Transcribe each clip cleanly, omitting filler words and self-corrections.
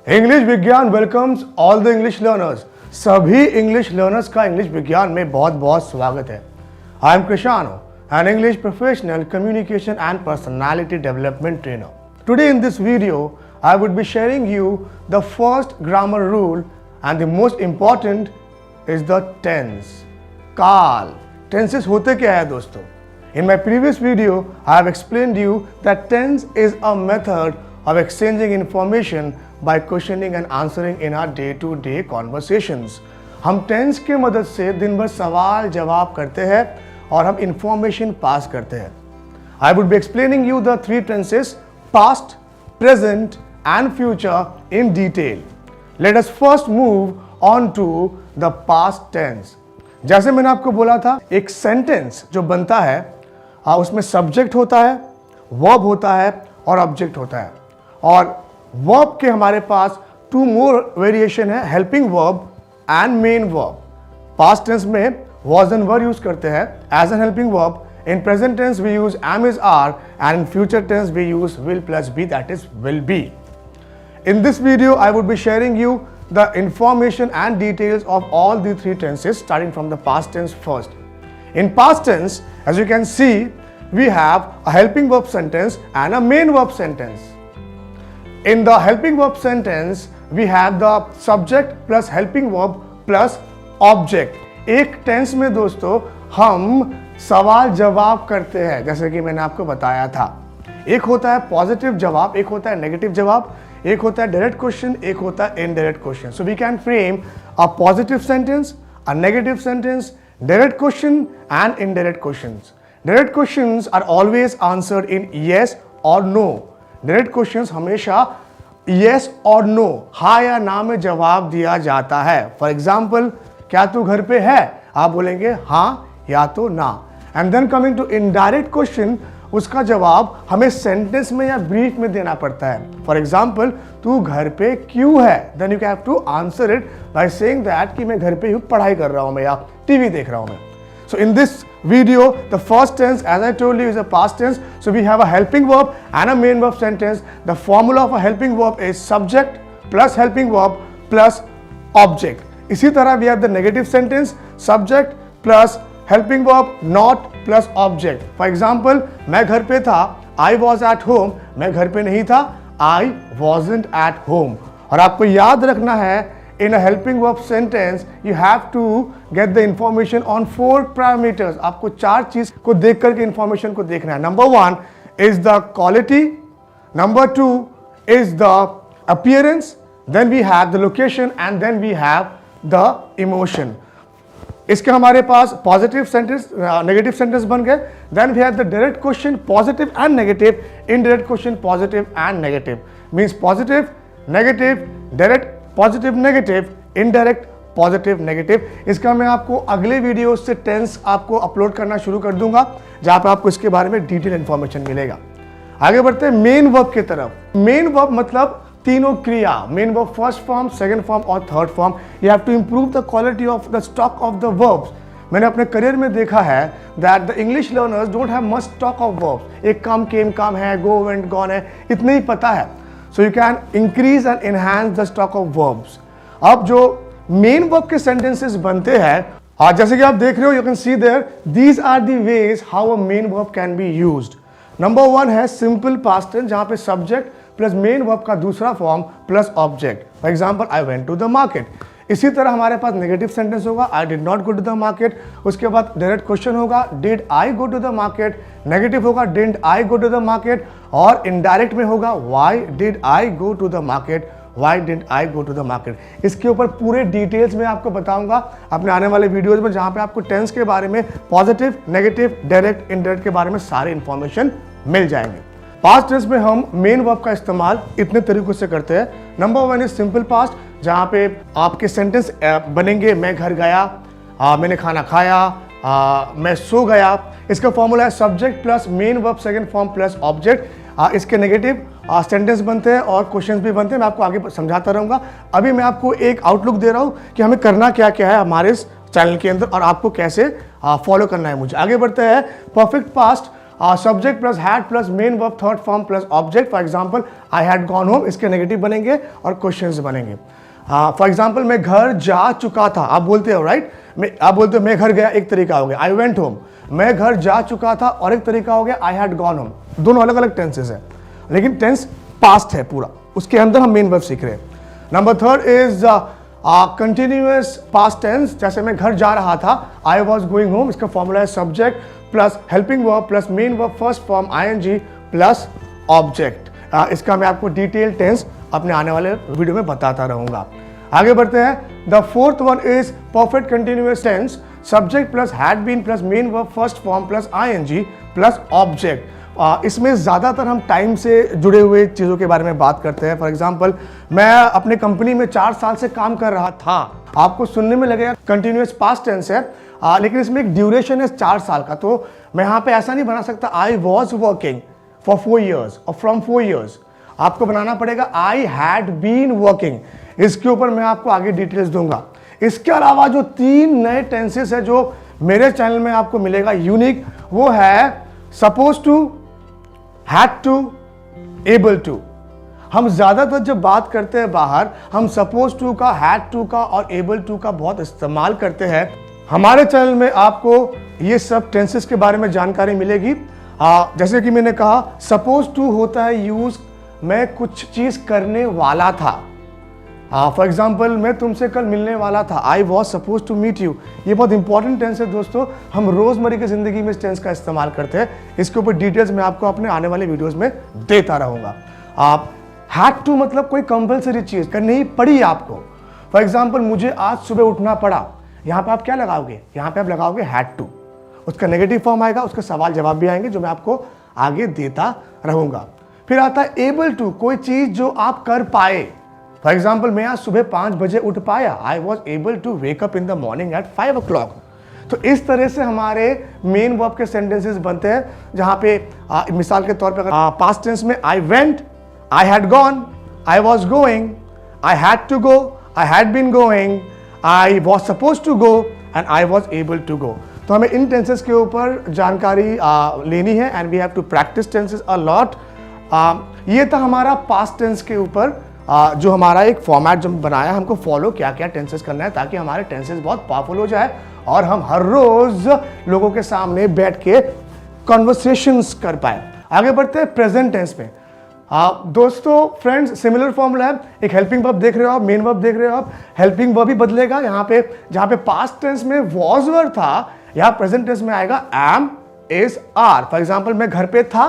English विज्ञान welcomes all the English learners. सभी English learners का इंग्लिश विज्ञान में बहुत बहुत स्वागत है। I am कृषाणु, an English professional, communication and personality development trainer. Today in this video, I would be sharing you the first grammar rule and the most important is the tense. काल। Tenses होते क्या है दोस्तों? In my previous video, I have explained you that tense is a method of exchanging information by questioning and answering in our day-to-day conversations. हम tense के मदद से दिन भर सवाल जवाब करते हैं और हम इंफॉर्मेशन पास करते हैं। I would be explaining you the three tenses past, present and future in detail. Let us first move on to the past tense. जैसे मैंने आपको बोला था, एक सेंटेंस जो बनता है उसमें सब्जेक्ट होता है, वर्ब होता है और ऑब्जेक्ट होता है। और वर्ब के हमारे पास टू मोर वेरिएशन है, helping verb and main verb. Past tense में was and were यूज करते हैं as an helping verb. In present tense we use am is are and in future tense we use will plus be, that is will be. In this video I would be sharing you the information and details of all the three tenses starting from the past tense first. In past tense, as you can see, we have a helping verb sentence and a main verb sentence. In the helping verb sentence we have the subject plus helping verb plus object. एक tense में दोस्तों हम सवाल जवाब करते हैं, जैसे कि मैंने आपको बताया था। एक होता है पॉजिटिव जवाब, एक होता है नेगेटिव जवाब, एक होता है डायरेक्ट क्वेश्चन, एक होता है indirect question. So we can frame a positive sentence, a negative sentence, direct question and indirect questions. Direct questions are always answered in yes और नो। डायरेक्ट क्वेश्चंस हमेशा यस और नो, हाँ या ना में जवाब दिया जाता है। फॉर एग्जाम्पल, क्या तू घर पे है? आप बोलेंगे हाँ या तो ना। And then coming to indirect question, उसका जवाब हमें सेंटेंस में या ब्रीफ में देना पड़ता है। फॉर एग्जाम्पल, तू घर पे क्यों है? Then you have to answer it by saying that कि मैं घर पे हूँ, पढ़ाई कर रहा हूँ मैं या टीवी देख रहा हूँ मैं। So in this video, the first tense, as I told you, is a past tense. So we have a helping verb and a main verb sentence. The formula of a helping verb is subject plus helping verb plus object. इसी तरह we have the negative sentence, subject plus helping verb not plus object. For example, मैं घर पे था, I was at home. मैं घर पे नहीं था, I wasn't at home. और आपको याद रखना है, in a helping verb sentence you have to get the information on 4 parameters. आपको 4 चीज को देख करके इंफॉर्मेशन को देखना है। Number 1 is the quality, number 2 is the appearance, then we have the location and then we have the emotion. इसके हमारे पास पॉजिटिव सेंटेंस, नेगेटिव सेंटेंस बन गए। Then we have the direct question positive and negative, indirect question positive and negative. Means positive negative, direct positive negative, indirect positive negative. इसका मैं आपको अगले video से टेंस आपको अपलोड करना शुरू कर दूंगा, जहां पर आपको इसके बारे में डिटेल इंफॉर्मेशन मिलेगा। आगे बढ़ते हैं मेन वर्ब की तरफ। मेन वर्ब मतलब तीनों क्रिया। Main verb first form, second form और third form. You have to improve the quality of the stock of the verbs. मैंने अपने करियर में देखा है that the English learners don't have much stock of verbs. एक काम केम काम है, गो वेंट गॉन है, इतना ही पता है। So you can increase and enhance the stock of verbs. अब जो मेन वर्ब के सेंटेंसेस बनते हैं, जैसे कि आप देख रहे हो, you can see there, these are the ways how a main verb can be used. Number 1 है सिंपल पास्ट टेंस, जहां पे सब्जेक्ट प्लस मेन वर्ब का दूसरा form plus object. For example, I went to the market. इसी तरह हमारे पास negative sentence होगा, आई डिड नॉट गो टू द मार्केट। उसके बाद डायरेक्ट क्वेश्चन होगा, did I go to the market. Negative होगा, didn't I go to the market. और इनडायरेक्ट में होगा, why did I go to the market, why did I go to the market. इसके ऊपर पूरे डिटेल्स में आपको बताऊंगा अपने आने वाले वीडियोज में, जहां पे आपको टेंस के बारे में, पॉजिटिव, नेगेटिव, डायरेक्ट, इनडायरेक्ट के बारे में सारे इंफॉर्मेशन मिल जाएंगे। पास्ट टेंस में हम मेन वर्ब का इस्तेमाल इतने तरीकों से करते हैं। नंबर 1 इज सिंपल पास्ट, जहां पे आपके सेंटेंस बनेंगे, मैं घर गया, मैंने खाना खाया, मैं सो गया। इसका फॉर्मूला है subject plus main verb second form plus object. इसके नेगेटिव सेंटेंस बनते हैं और क्वेश्चंस भी बनते हैं, मैं आपको आगे समझाता रहूंगा। अभी मैं आपको एक आउटलुक दे रहा हूं कि हमें करना क्या क्या है हमारे इस चैनल के अंदर और आपको कैसे फॉलो करना है मुझे। आगे बढ़ते हैं। Perfect past, subject plus had plus main verb third form plus object. For example, I had gone home, इसके नेगेटिव बनेंगे और क्वेश्चंस बनेंगे। फॉर एग्जाम्पल मैं घर जा चुका था, आप बोलते हो राइट, आप बोलते हो मैं घर गया, एक तरीका हो गया आई वेंट होम। मैं घर जा चुका था और एक तरीका हो गया आई हैड गॉन होम। दोनों अलग अलग टेंसेस है, लेकिन टेंस पास्ट है पूरा, उसके अंदर हम मेन वर्ब सीख रहे हैं। Number third is continuous past tense, जैसे मैं घर जा रहा था, आई वॉज गोइंग होम, इसका फॉर्मूला है subject plus helping verb plus main verb first form ING plus object. इसका मैं आपको डिटेल टेंस अपने आने वाले वीडियो में बताता रहूंगा। आगे बढ़ते हैं। The fourth one is perfect continuous tense, subject plus had been plus main verb first form plus ING plus object. इसमें ज़्यादातर हम टाइम से जुड़े हुए चीज़ों के बारे में बात करते हैं। फॉर एग्जांपल मैं अपने कंपनी में 4 साल से काम कर रहा था, आपको सुनने में लगेगा कंटिन्यूअस पास्ट टेंस है, लेकिन इसमें एक ड्यूरेशन है 4 साल का, तो मैं यहाँ पे ऐसा नहीं बना सकता I was working for 4 years और फ्रॉम 4 years। आपको बनाना पड़ेगा आई हैड बीन वर्किंग। इसके ऊपर मैं आपको आगे डिटेल्स दूंगा। इसके अलावा जो 3 नए टेंसेस है जो मेरे चैनल में आपको मिलेगा यूनिक, वो है suppose to, had to, able to. हम ज्यादातर जब बात करते हैं बाहर, हम सपोज टू का, हैड टू का और एबल टू का बहुत इस्तेमाल करते हैं। हमारे चैनल में आपको ये सब टेंसेस के बारे में जानकारी मिलेगी। जैसे कि मैंने कहा, सपोज टू होता है यूज मैं कुछ चीज करने वाला था। फॉर एग्जाम्पल मैं तुमसे कल मिलने वाला था, I was suppose to meet you. ये बहुत इंपॉर्टेंट टेंस है दोस्तों, हम रोजमर्रा की जिंदगी में इस टेंस का इस्तेमाल करते हैं। इसके ऊपर डिटेल्स मैं आपको अपने आने वाले वीडियोस में देता रहूंगा। आप हैड टू मतलब कोई कंपलसरी चीज करनी ही पड़ी आपको। फॉर एग्जाम्पल मुझे आज सुबह उठना पड़ा, यहाँ पे आप क्या लगाओगे, यहाँ पे आप लगाओगे हैड टू, उसका नेगेटिव फॉर्म आएगा, उसके सवाल जवाब भी आएंगे जो मैं आपको आगे देता रहूंगा। फिर आता है एबल टू, कोई चीज जो आप कर पाए। फॉर एग्जाम्पल मैं आज सुबह 5 बजे उठ पाया, I was able to wake up in the morning at 5 o'clock। तो इस तरह से हमारे मेन वर्ब के सेंटेंसेस बनते हैं, जहां पे मिसाल के तौर पर पास्ट टेंस में I went, I had gone, I was going, I had to go, I had been going, I was suppose to go and I was able to go. तो हमें इन टेंसेस के ऊपर जानकारी लेनी है and we have to practice tenses a lot. ये था हमारा पास्ट टेंस के ऊपर जो हमारा एक फॉर्मेट जो बनाया, हमको फॉलो क्या क्या टेंसेस करना है ताकि हमारे टेंसेस बहुत पावरफुल हो जाए और हम हर रोज लोगों के सामने बैठ के कॉन्वर्सेशंस कर पाए। आगे बढ़ते हैं प्रेजेंट टेंस में। दोस्तों फ्रेंड्स, सिमिलर फॉर्मूला है, एक हेल्पिंग वर्ब देख रहे हो आप, मेन वर्ब देख रहे हो आप, हेल्पिंग वर्ब भी बदलेगा। यहाँ पे जहाँ पे पास्ट टेंस में वॉज वर्ब था, यहाँ प्रेजेंट टेंस में आएगा am, is, are. For example मैं घर पे था,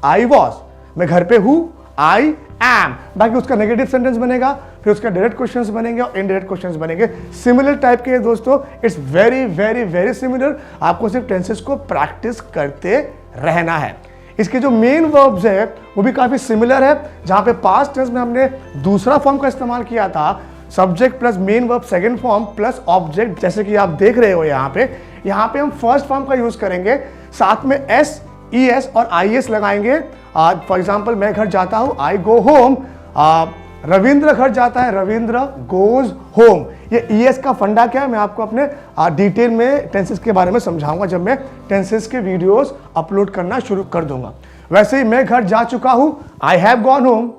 आई वॉज, मैं घर पे हूं, आई एम। बाकी उसका नेगेटिव सेंटेंस बनेगा, फिर उसका डायरेक्ट क्वेश्चंस बनेंगे और इनडायरेक्ट क्वेश्चंस बनेंगे। सिमिलर टाइप के दोस्तों, it's very very very similar. आपको सिर्फ टेंसेस को प्रैक्टिस करते रहना है। इसके जो मेन वर्ब्स है वो भी काफी सिमिलर है। जहां पे पास्ट टेंस में हमने दूसरा फॉर्म का इस्तेमाल किया था, subject plus main verb second form plus object, जैसे कि आप देख रहे हो यहाँ पे हम फर्स्ट फॉर्म का यूज करेंगे, साथ में एस, ई एस और आई एस लगाएंगे। फॉर एग्जाम्पल मैं घर जाता हूं, आई गो होम। रविंद्र घर जाता है, रविंद्र गोज होम। ये ई एस का फंडा क्या है मैं आपको अपने डिटेल में टेंसेस के बारे में समझाऊंगा जब मैं टेंसेस के वीडियोस अपलोड करना शुरू कर दूंगा। वैसे ही मैं घर जा चुका हूं, I have gone home,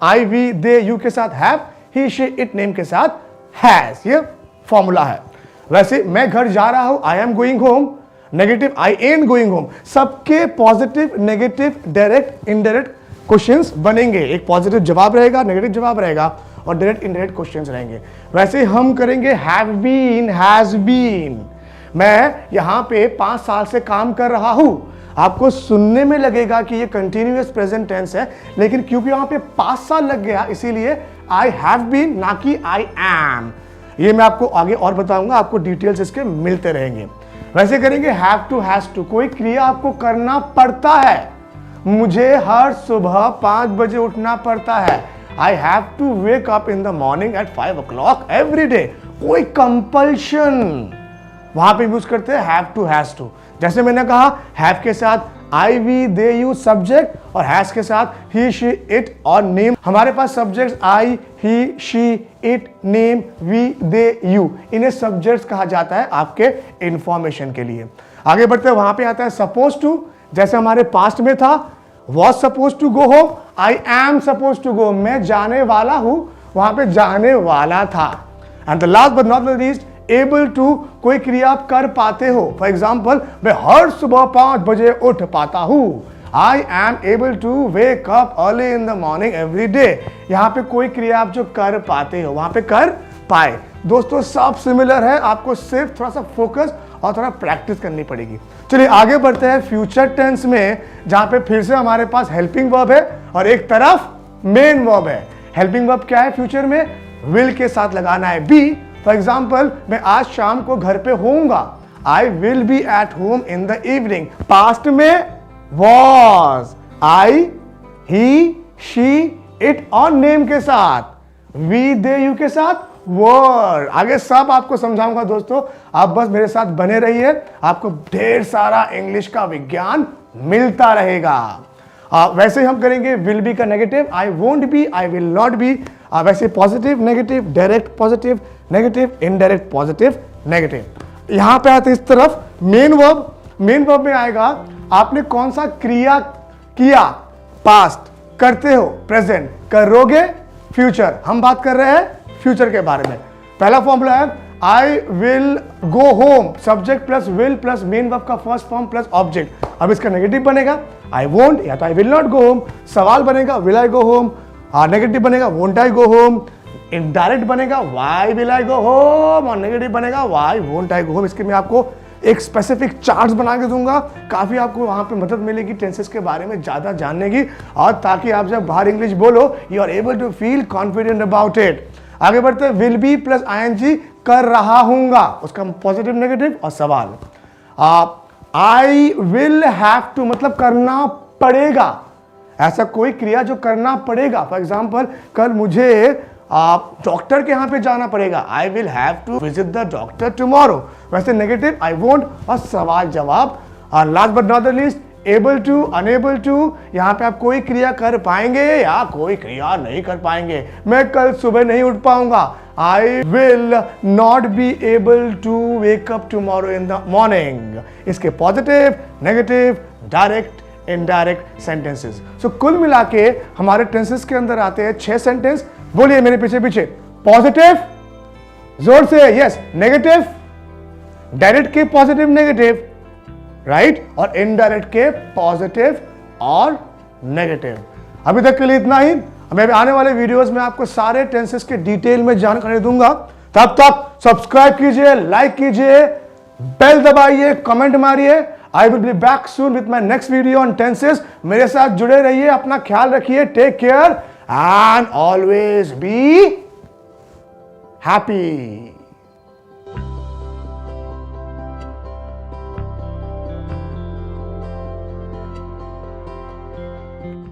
I, we, they, you के साथ have, he, she, it, name के साथ हैज, ये फॉर्मूला है। वैसे मैं घर जा रहा हूं, I am going home, negative I am going home. सबके positive, negative, direct, indirect questions बनेंगे। एक पॉजिटिव जवाब रहेगा, नेगेटिव जवाब रहेगा और डायरेक्ट इनडायरेक्ट क्वेश्चंस रहेंगे। वैसे हम करेंगे हैव बीन, हैज बीन। मैं यहां पे 5 साल से काम कर रहा हूं। आपको सुनने में लगेगा कि ये कंटिन्यूअस प्रेजेंट टेंस है, लेकिन क्योंकि वहां पे 5 साल लग गया इसीलिए आई हैव बीन ना कि आई एम। ये मैं आपको आगे और बताऊंगा, आपको डिटेल्स इसके मिलते रहेंगे। वैसे करेंगे हैव टू, हैज टू। कोई क्रिया आपको करना पड़ता है, मुझे हर सुबह 5 बजे उठना पड़ता है, I have to wake up in the morning at 5 o'clock every day. कोई कंपल्शन, वहां पे यूज करते हैं हैव टू, हैज टू। जैसे मैंने कहा हैव के साथ I, we, they, you subject और हैज के साथ ही, शी, इट और नेम। हमारे पास subjects I, he, she, it, name, we, they, you, इन्हें सब्जेक्ट्स कहा जाता है आपके इंफॉर्मेशन के लिए। आगे बढ़ते हैं, वहां पे आता है सपोज टू। जैसे हमारे पास्ट में था, was suppose to go home, I am suppose to go, मैं जाने वाला हूं, वहां पे जाने वाला था। And the last but not the least, able to, कोई क्रिया आप कर पाते हो। फॉर एग्जाम्पल, मैं हर सुबह 5 बजे उठ पाता हूं। I am able to wake up early in the morning every day. यहां पे कोई क्रिया आप जो कर पाते हो, वहां पे कर पाए। दोस्तों सब सिमिलर है, आपको सिर्फ थोड़ा सा फोकस और थोड़ा प्रैक्टिस करनी पड़ेगी। चलिए आगे बढ़ते हैं फ्यूचर टेंस में, जहां पे फिर से हमारे पास हेल्पिंग वर्ब है और एक तरफ मेन वर्ब है। हेल्पिंग वर्ब क्या है फ्यूचर में? विल के साथ लगाना है बी। फॉर एग्जाम्पल, मैं आज शाम को घर पे होऊंगा, I will be at home in the evening. Past में was, I, he, she, it और नेम के साथ, वी, दे, यू के साथ वर। आगे सब आपको समझाऊंगा दोस्तों, आप बस मेरे साथ बने रहिए, आपको ढेर सारा इंग्लिश का विज्ञान मिलता रहेगा। वैसे हम करेंगे विल बी का negative, I won't be, I will not be. वैसे positive negative, direct positive negative, indirect positive negative. यहां पे आते इस तरफ मेन वर्ब। मेन वर्ब में आएगा आपने कौन सा क्रिया किया, पास्ट, करते हो प्रेजेंट, करोगे फ्यूचर। हम बात कर रहे हैं फ्यूचर के बारे में। पहला फॉर्मूला है I will go home, subject plus will plus main verb का फर्स्ट फॉर्म प्लस ऑब्जेक्ट। अब इसका नेगेटिव बनेगा आई वोंट या तो I will not go home. सवाल बनेगा will I go home, negative बनेगा won't I go home. Indirect बनेगा why will I go home और नेगेटिव बनेगा why won't I go home. इसके मैं आपको एक स्पेसिफिक चार्ट्स बना के दूंगा, काफी आपको वहां पे मदद मिलेगी टेंसेस के बारे में ज्यादा जानने की, और ताकि आप जब बाहर इंग्लिश बोलो you are able to feel confident about it. आगे बढ़ते हैं, विल बी प्लस आईएनजी, कर रहा हूंगा, उसका पॉजिटिव नेगेटिव और सवाल। आई विल हैव टू मतलब करना पड़ेगा, ऐसा कोई क्रिया जो करना पड़ेगा। फॉर एग्जाम्पल, कल मुझे डॉक्टर के यहां पे जाना पड़ेगा, I will have to visit the doctor tomorrow. वैसे नेगेटिव आई वोंट और सवाल जवाब। Last but not the least, able to, unable to, यहां पे आप कोई क्रिया कर पाएंगे या कोई क्रिया नहीं कर पाएंगे। मैं कल सुबह नहीं उठ पाऊंगा, I will not be able to wake up tomorrow in the morning. इसके positive, negative, direct, indirect sentences. So कुल मिला के हमारे टेंसेस के अंदर आते हैं 6 सेंटेंस। बोलिए मेरे पीछे पीछे। पॉजिटिव, जोर से, यस। नेगेटिव, डायरेक्ट के पॉजिटिव नेगेटिव, राइट, और इनडायरेक्ट के पॉजिटिव और नेगेटिव। अभी तक के लिए इतना ही। मैं आने वाले वीडियोस में आपको सारे टेंसेस के डिटेल में जानकारी दूंगा। तब तक सब्सक्राइब कीजिए, लाइक कीजिए, बेल दबाइए, कमेंट मारिए। I will be back soon with my next video on tenses. मेरे साथ जुड़े रहिए, अपना ख्याल रखिए, take care and always be happy.